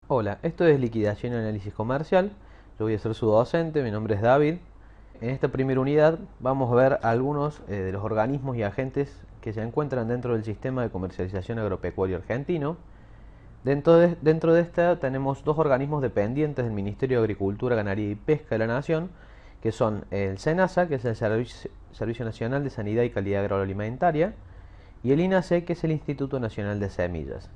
Hola, esto es liquidación y análisis comercial. Yo voy a ser su docente, mi nombre es David. En esta primera unidad vamos a ver algunos de los organismos y agentes que se encuentran dentro del sistema de comercialización agropecuario argentino. Dentro de esta tenemos dos organismos dependientes del Ministerio de Agricultura, Ganadería y Pesca de la Nación, que son el SENASA, que es el Servicio Nacional de Sanidad y Calidad Agroalimentaria, y el INASE, que es el Instituto Nacional de Semillas.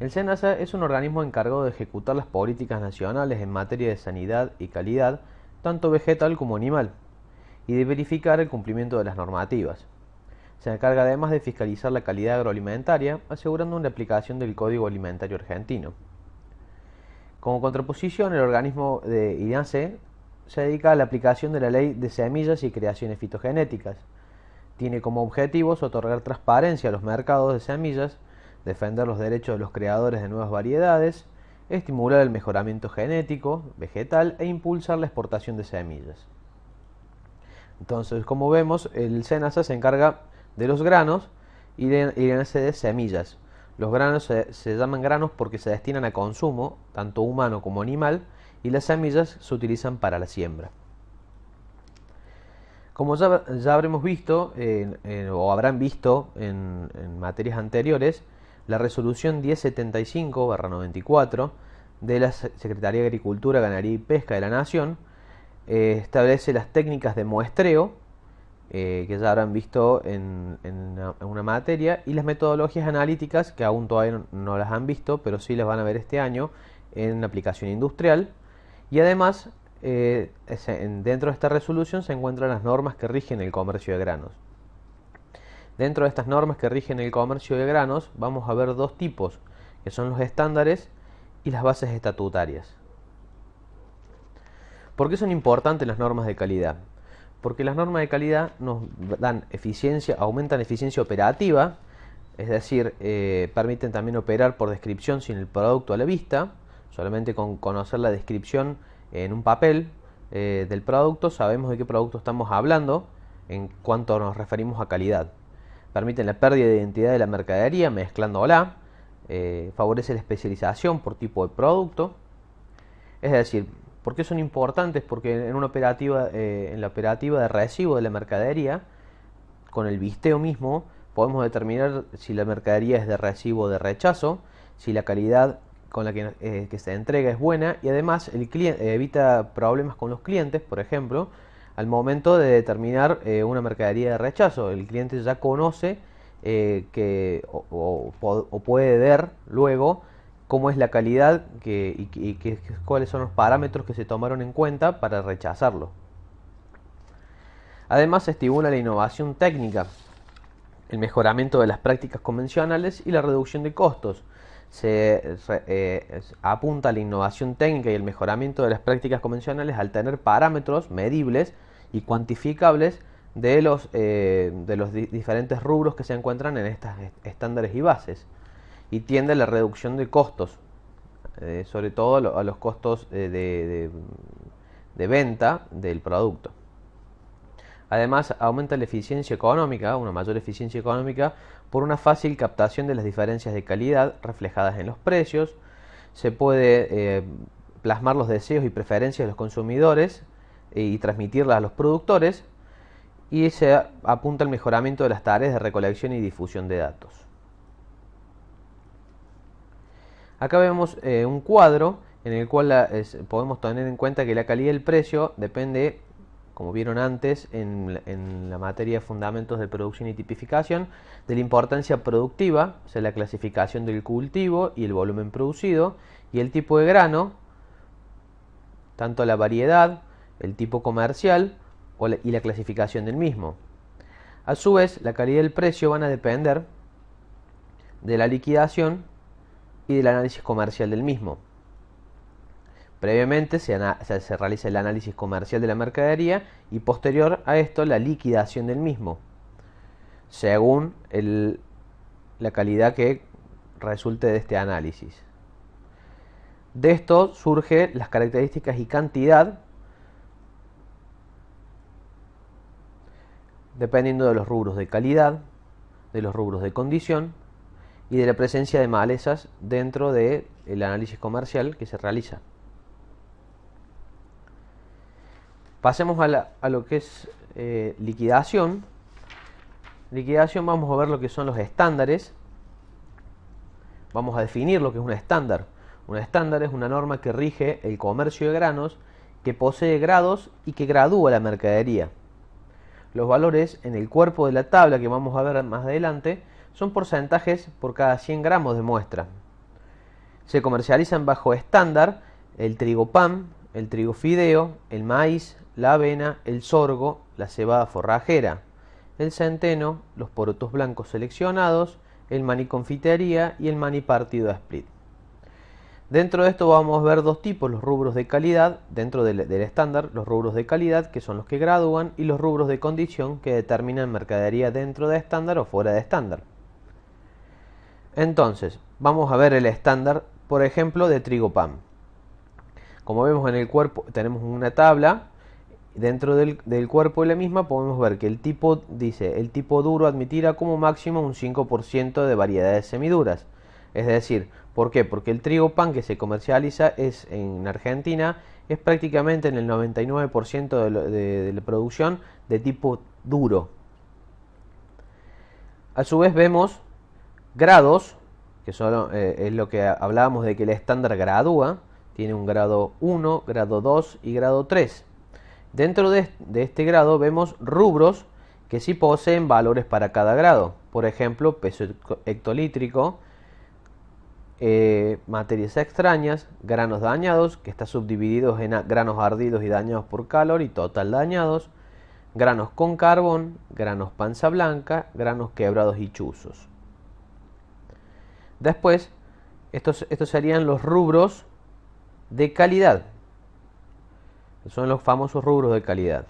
El SENASA es un organismo encargado de ejecutar las políticas nacionales en materia de sanidad y calidad, tanto vegetal como animal, y de verificar el cumplimiento de las normativas. Se encarga además de fiscalizar la calidad agroalimentaria, asegurando una aplicación del Código Alimentario Argentino. Como contraposición, el organismo de INASE se dedica a la aplicación de la Ley de Semillas y Creaciones Fitogenéticas. Tiene como objetivos otorgar transparencia a los mercados de semillas, defender los derechos de los creadores de nuevas variedades, estimular el mejoramiento genético, vegetal e impulsar la exportación de semillas. Entonces, como vemos, el SENASA se encarga de los granos y de semillas. Los granos se llaman granos porque se destinan a consumo, tanto humano como animal, y las semillas se utilizan para la siembra. Como ya habremos visto o habrán visto en materias anteriores, la resolución 1075/94 de la Secretaría de Agricultura, Ganadería y Pesca de la Nación establece las técnicas de muestreo, que ya habrán visto en una materia, y las metodologías analíticas, que aún todavía no las han visto, pero sí las van a ver este año en aplicación industrial. Y además, dentro de esta resolución se encuentran las normas que rigen el comercio de granos. Dentro de estas normas que rigen el comercio de granos vamos a ver dos tipos, que son los estándares y las bases estatutarias. ¿Por qué son importantes las normas de calidad? Porque las normas de calidad nos dan eficiencia, aumentan eficiencia operativa, es decir, permiten también operar por descripción sin el producto a la vista. Solamente con conocer la descripción en un papel del producto sabemos de qué producto estamos hablando en cuanto nos referimos a calidad. Permiten la pérdida de identidad de la mercadería mezclándola, favorece la especialización por tipo de producto. Es decir, ¿por qué son importantes? Porque en la operativa de recibo de la mercadería, con el visteo mismo, podemos determinar si la mercadería es de recibo o de rechazo, si la calidad con la que se entrega es buena, y además el cliente evita problemas con los clientes, por ejemplo, al momento de determinar una mercadería de rechazo. El cliente ya conoce o puede ver luego cómo es la calidad cuáles son los parámetros que se tomaron en cuenta para rechazarlo. Además, se estimula la innovación técnica, el mejoramiento de las prácticas convencionales y la reducción de costos. Apunta a la innovación técnica y el mejoramiento de las prácticas convencionales al tener parámetros medibles y cuantificables de los diferentes rubros que se encuentran en estos estándares y bases, y tiende a la reducción de costos, sobre todo a los costos de venta del producto. Además, aumenta la eficiencia económica, una mayor eficiencia económica, por una fácil captación de las diferencias de calidad reflejadas en los precios. Se puede plasmar los deseos y preferencias de los consumidores y transmitirlas a los productores, y se apunta al mejoramiento de las tareas de recolección y difusión de datos. Acá vemos un cuadro en el cual podemos tener en cuenta que la calidad del precio depende, como vieron antes en la materia de fundamentos de producción y tipificación, de la importancia productiva, o sea, la clasificación del cultivo y el volumen producido, y el tipo de grano, tanto la variedad, el tipo comercial y la clasificación del mismo. A su vez, la calidad del precio van a depender de la liquidación y del análisis comercial del mismo. Previamente se realiza el análisis comercial de la mercadería y posterior a esto la liquidación del mismo, según la calidad que resulte de este análisis. De esto surgen las características y cantidad dependiendo de los rubros de calidad, de los rubros de condición y de la presencia de malezas dentro del análisis comercial que se realiza. Pasemos a lo que es liquidación. Liquidación, vamos a ver lo que son los estándares. Vamos a definir lo que es un estándar. Un estándar es una norma que rige el comercio de granos, que posee grados y que gradúa la mercadería. Los valores en el cuerpo de la tabla, que vamos a ver más adelante, son porcentajes por cada 100 gramos de muestra. Se comercializan bajo estándar el trigo pan, el trigo fideo, el maíz, la avena, el sorgo, la cebada forrajera, el centeno, los porotos blancos seleccionados, el maní confitería y el maní partido a split. Dentro de esto vamos a ver dos tipos: los rubros de calidad, dentro del estándar, los rubros de calidad, que son los que gradúan, y los rubros de condición, que determinan mercadería dentro de estándar o fuera de estándar. Entonces, vamos a ver el estándar, por ejemplo, de trigo pan. Como vemos en el cuerpo, tenemos una tabla. Dentro del cuerpo de la misma podemos ver que el tipo dice: el tipo duro admitirá como máximo un 5% de variedades semiduras. Es decir, ¿por qué? Porque el trigo pan que se comercializa en Argentina es prácticamente en el 99% de la producción de tipo duro. A su vez vemos grados, que es lo que hablábamos de que el estándar gradúa. Tiene un grado 1, grado 2 y grado 3. Dentro de este grado vemos rubros que sí poseen valores para cada grado. Por ejemplo, peso hectolítrico, materias extrañas, granos dañados, que está subdivididos en granos ardidos y dañados por calor y total dañados, granos con carbón, granos panza blanca, granos quebrados y chuzos. Después, estos serían los rubros de calidad. Son los famosos rubros de calidad.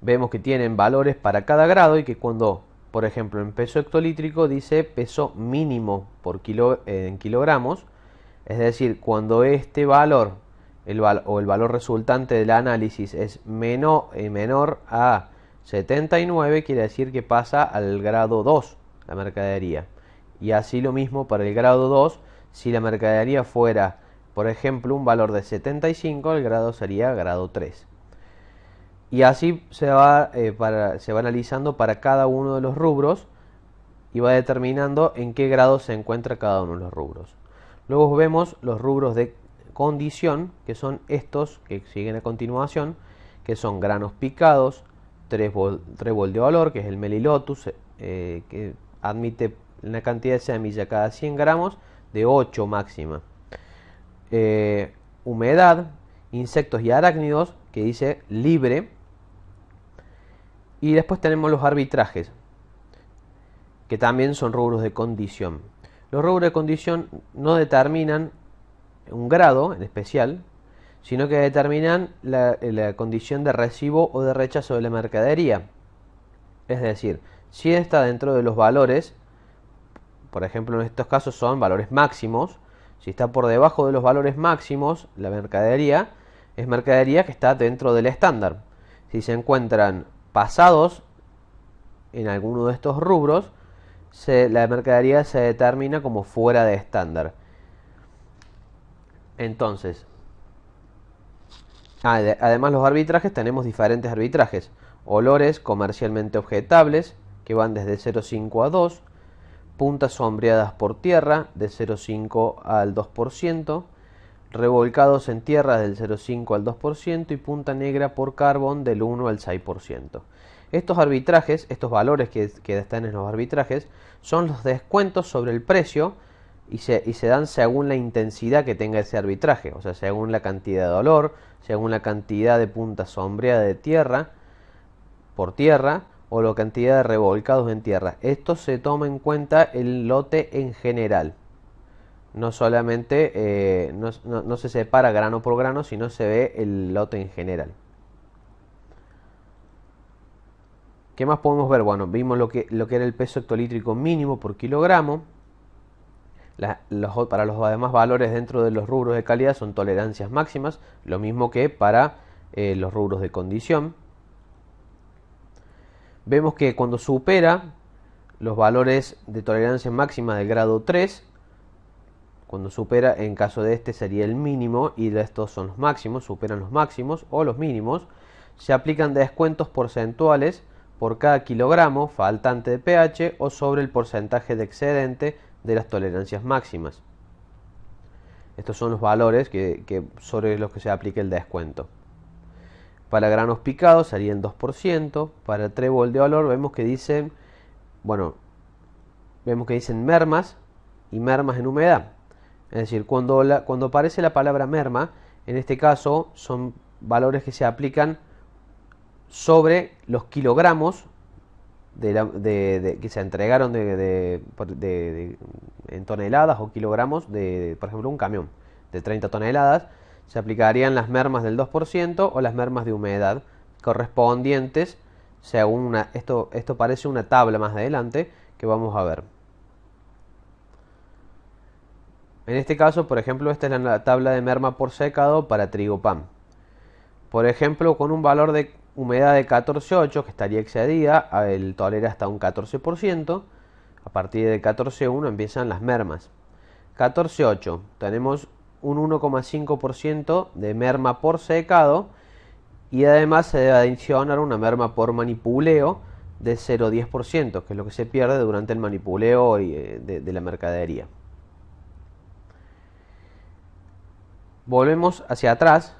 Vemos que tienen valores para cada grado y que cuando, por ejemplo, en peso hectolítrico dice peso mínimo por en kilogramos, es decir, cuando este valor o el valor resultante del análisis es menor a 79, quiere decir que pasa al grado 2 la mercadería. Y así lo mismo para el grado 2, si la mercadería fuera, por ejemplo, un valor de 75, el grado sería grado 3. Y así se va analizando para cada uno de los rubros y va determinando en qué grado se encuentra cada uno de los rubros. Luego vemos los rubros de condición, que son estos que siguen a continuación, que son granos picados, trébol de olor, que es el Melilotus, que admite una cantidad de semilla cada 100 gramos de 8 máxima. Humedad, insectos y arácnidos, que dice libre. Y después tenemos los arbitrajes, que también son rubros de condición. Los rubros de condición no determinan un grado en especial, sino que determinan la condición de recibo o de rechazo de la mercadería. Es decir, si está dentro de los valores, por ejemplo en estos casos son valores máximos. Si está por debajo de los valores máximos, la mercadería es mercadería que está dentro del estándar. Si se encuentran pasados en alguno de estos rubros, la mercadería se determina como fuera de estándar. Entonces, además los arbitrajes, tenemos diferentes arbitrajes. Olores comercialmente objetables, que van desde 0,5 a 2. Puntas sombreadas por tierra, de 0,5 al 2%. Revolcados en tierra del 0,5 al 2%. Y punta negra por carbón del 1 al 6%. Estos arbitrajes, estos valores que están en los arbitrajes, son los descuentos sobre el precio y se dan según la intensidad que tenga ese arbitraje. O sea, según la cantidad de olor, según la cantidad de punta sombreada de tierra por tierra, o la cantidad de revolcados en tierra. Esto se toma en cuenta el lote en general. No solamente, no se separa grano por grano, sino se ve el lote en general. ¿Qué más podemos ver? Bueno, vimos lo que era el peso hectolítrico mínimo por kilogramo. Para los demás valores dentro de los rubros de calidad son tolerancias máximas, lo mismo que para los rubros de condición. Vemos que cuando supera los valores de tolerancia máxima del grado 3. Cuando supera, en caso de este sería el mínimo y de estos son los máximos, superan los máximos o los mínimos. Se aplican descuentos porcentuales por cada kilogramo faltante de pH o sobre el porcentaje de excedente de las tolerancias máximas. Estos son los valores sobre los que se aplica el descuento. Para granos picados sería el 2%. Para trébol de olor vemos que dicen, mermas y mermas en humedad. Es decir, cuando aparece la palabra merma, en este caso son valores que se aplican sobre los kilogramos que se entregaron en toneladas o kilogramos por ejemplo, un camión de 30 toneladas. Se aplicarían las mermas del 2% o las mermas de humedad correspondientes según esto parece una tabla más adelante que vamos a ver. En este caso, por ejemplo, esta es la tabla de merma por secado para trigo pan. Por ejemplo, con un valor de humedad de 14,8 que estaría excedida, el tolera hasta un 14%. A partir de 14,1 empiezan las mermas. 14,8 tenemos un 1,5% de merma por secado y además se debe adicionar una merma por manipuleo de 0,10%, que es lo que se pierde durante el manipuleo de la mercadería. Volvemos hacia atrás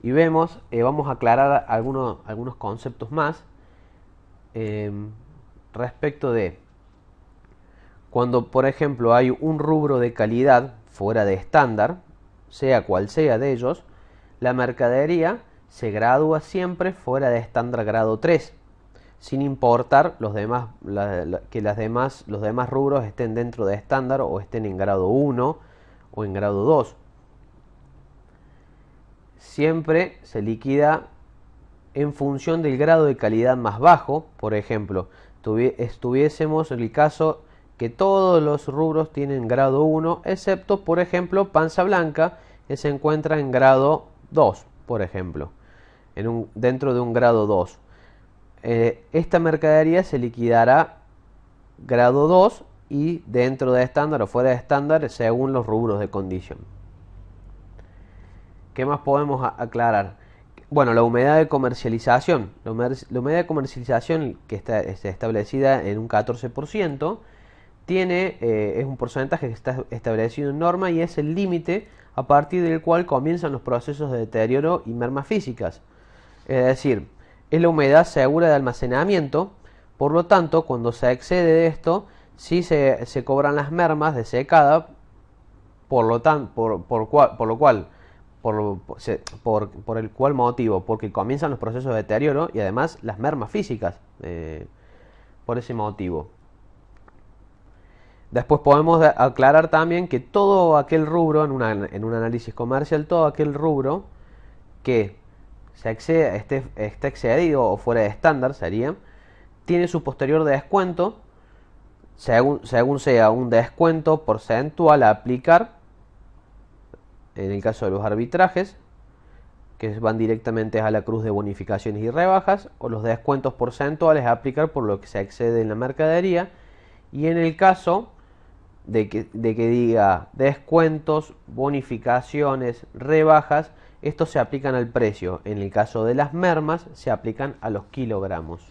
y vemos, vamos a aclarar algunos conceptos más respecto de cuando, por ejemplo, hay un rubro de calidad fuera de estándar, sea cual sea de ellos, la mercadería se gradúa siempre fuera de estándar grado 3, sin importar los demás rubros estén dentro de estándar o estén en grado 1 o en grado 2. Siempre se liquida en función del grado de calidad más bajo. Por ejemplo, estuviésemos en el caso que todos los rubros tienen grado 1, excepto, por ejemplo, panza blanca, que se encuentra en grado 2, por ejemplo, dentro de un grado 2. Esta mercadería se liquidará grado 2 y dentro de estándar o fuera de estándar según los rubros de condición. ¿Qué más podemos aclarar? Bueno, la humedad de comercialización. La humedad de comercialización, que está establecida en un 14%, es un porcentaje que está establecido en norma y es el límite a partir del cual comienzan los procesos de deterioro y mermas físicas. Es decir, es la humedad segura de almacenamiento. Por lo tanto, cuando se excede de esto, sí se cobran las mermas de secada, por el cual motivo, porque comienzan los procesos de deterioro y además las mermas físicas, por ese motivo. Después podemos aclarar también que todo aquel rubro, en un análisis comercial, todo aquel rubro que esté excedido o fuera de estándar tiene su posterior descuento, según sea un descuento porcentual a aplicar, en el caso de los arbitrajes, que van directamente a la cruz de bonificaciones y rebajas, o los descuentos porcentuales a aplicar por lo que se excede en la mercadería, y en el caso de que diga descuentos, bonificaciones, rebajas, estos se aplican al precio. En el caso de las mermas, se aplican a los kilogramos.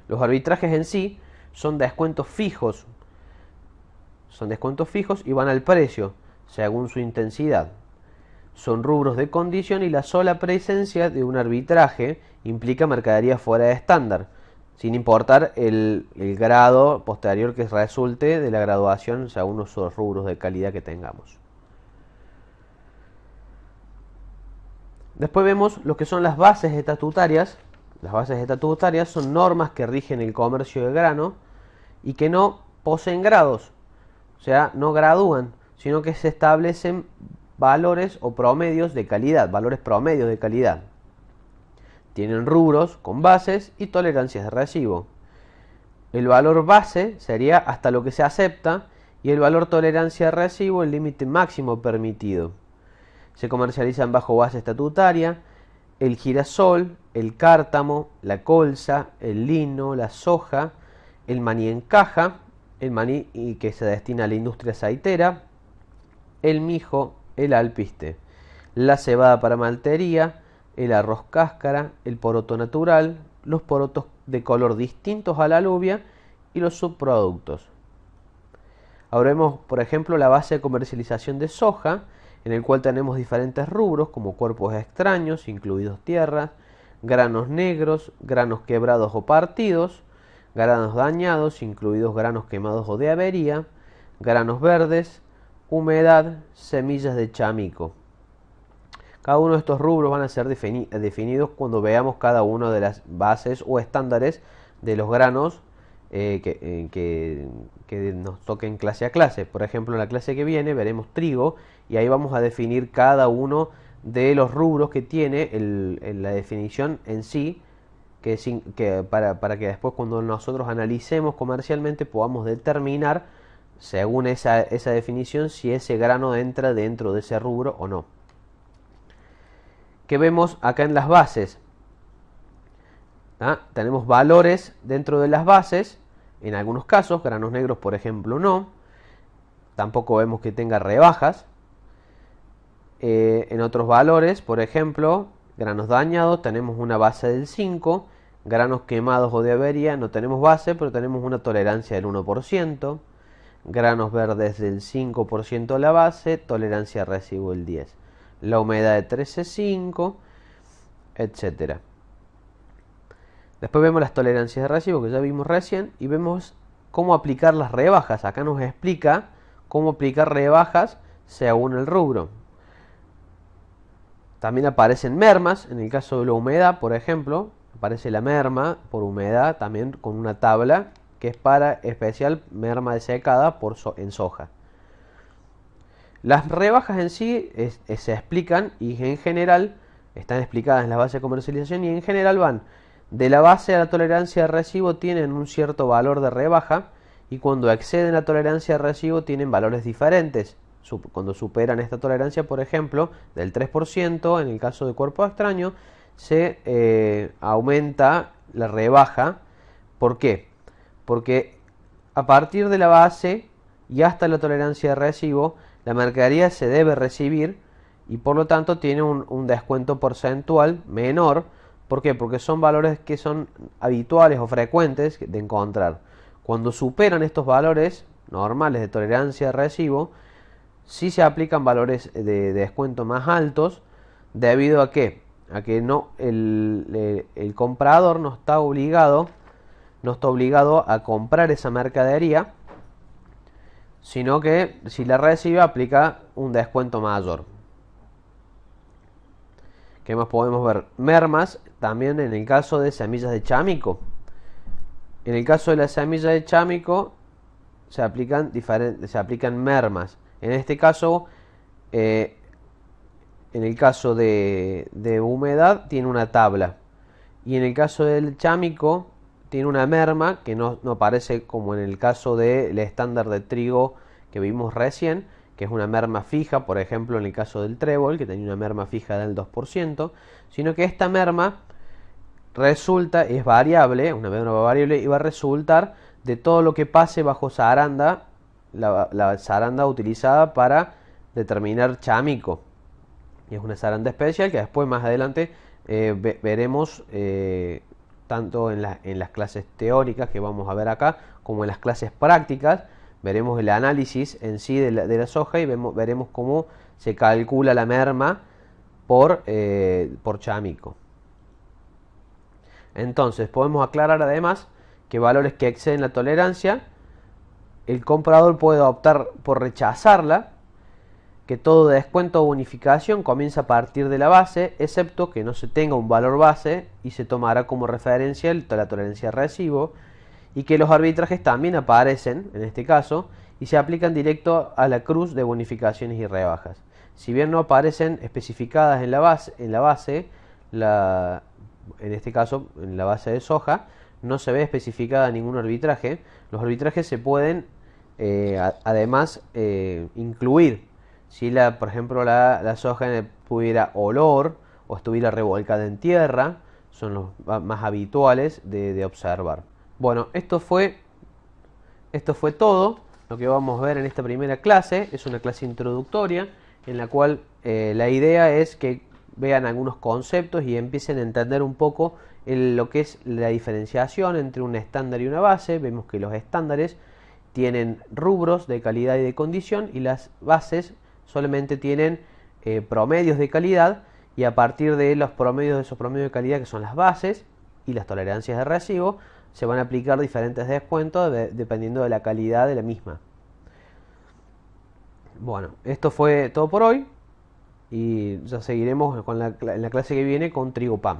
Los arbitrajes en sí son descuentos fijos. Y van al precio, según su intensidad. Son rubros de condición y la sola presencia de un arbitraje implica mercadería fuera de estándar, sin importar el grado posterior que resulte de la graduación según los rubros de calidad que tengamos. Después vemos lo que son las bases estatutarias. Las bases estatutarias son normas que rigen el comercio de grano y que no poseen grados, o sea, no gradúan, sino que se establecen valores o promedios de calidad, valores promedios de calidad. Tienen rubros con bases y tolerancias de recibo. El valor base sería hasta lo que se acepta y el valor tolerancia de recibo el límite máximo permitido. Se comercializan bajo base estatutaria. el girasol, el cártamo, la colza, el lino, la soja, el maní en caja, el maní que se destina a la industria aceitera, el mijo, el alpiste, la cebada para maltería, el arroz cáscara, el poroto natural, los porotos de color distintos a la alubia y los subproductos. Ahora vemos, por ejemplo, la base de comercialización de soja, en el cual tenemos diferentes rubros como cuerpos extraños, incluidos tierras, granos negros, granos quebrados o partidos, granos dañados, incluidos granos quemados o de avería, granos verdes, humedad, semillas de chamico. Cada uno de estos rubros van a ser definidos cuando veamos cada una de las bases o estándares de los granos que nos toquen clase a clase. Por ejemplo, en la clase que viene veremos trigo y ahí vamos a definir cada uno de los rubros que tiene la definición en sí, para que después cuando nosotros analicemos comercialmente podamos determinar según esa definición si ese grano entra dentro de ese rubro o no. ¿Qué vemos acá en las bases? Tenemos valores dentro de las bases, en algunos casos, granos negros por ejemplo no, tampoco vemos que tenga rebajas. En otros valores, por ejemplo, granos dañados tenemos una base del 5, granos quemados o de avería no tenemos base, pero tenemos una tolerancia del 1%, granos verdes del 5% la base, tolerancia a residuo del 10%. La humedad de 13,5, etcétera. Después vemos las tolerancias de residuo que ya vimos recién y vemos cómo aplicar las rebajas. Acá nos explica cómo aplicar rebajas según el rubro. También aparecen mermas, en el caso de la humedad, por ejemplo, aparece la merma por humedad también con una tabla que es para especial merma desecada en soja. Las rebajas en sí se explican y en general están explicadas en la base de comercialización y en general van de la base a la tolerancia de residuo, tienen un cierto valor de rebaja y cuando exceden la tolerancia de residuo tienen valores diferentes. Cuando superan esta tolerancia, por ejemplo, del 3%, en el caso de cuerpo extraño, se aumenta la rebaja. ¿Por qué? Porque a partir de la base y hasta la tolerancia de residuo, la mercadería se debe recibir y por lo tanto tiene un descuento porcentual menor. ¿Por qué? Porque son valores que son habituales o frecuentes de encontrar. Cuando superan estos valores normales de tolerancia de residuo, sí se aplican valores de descuento más altos. ¿Debido a qué? A que no, el comprador no está obligado a comprar esa mercadería, sino que si la recibe aplica un descuento mayor. ¿Qué más podemos ver? Mermas también en el caso de semillas de chamico. En el caso de las semillas de chamico se aplican mermas. En este caso, en el caso de humedad tiene una tabla. Y en el caso del chamico tiene una merma que no aparece como en el caso del estándar de trigo que vimos recién, que es una merma fija, por ejemplo en el caso del trébol, que tenía una merma fija del 2%, sino que esta merma es variable, una merma variable, y va a resultar de todo lo que pase bajo zaranda, la zaranda utilizada para determinar chamico. Y es una zaranda especial que después más adelante veremos tanto en las clases teóricas que vamos a ver acá, como en las clases prácticas. Veremos el análisis en sí de la soja y veremos cómo se calcula la merma por chamico. Entonces podemos aclarar además que valores que exceden la tolerancia, el comprador puede optar por rechazarla, que todo descuento o bonificación comienza a partir de la base, excepto que no se tenga un valor base y se tomará como referencia la tolerancia de residuo, y que los arbitrajes también aparecen, en este caso, y se aplican directo a la cruz de bonificaciones y rebajas. Si bien no aparecen especificadas en la base, en este caso en la base de soja, no se ve especificada ningún arbitraje. Los arbitrajes se pueden además incluir. Si por ejemplo la soja pudiera olor o estuviera revolcada en tierra, son los más habituales de observar. Bueno, esto fue todo lo que vamos a ver en esta primera clase. Es una clase introductoria en la cual la idea es que vean algunos conceptos y empiecen a entender un poco lo que es la diferenciación entre un estándar y una base. Vemos que los estándares tienen rubros de calidad y de condición, y las bases solamente tienen promedios de calidad, y a partir de los promedios de esos promedios de calidad, que son las bases y las tolerancias de residuo, se van a aplicar diferentes descuentos dependiendo de la calidad de la misma. Bueno, esto fue todo por hoy y ya seguiremos en la clase que viene con trigo PAM.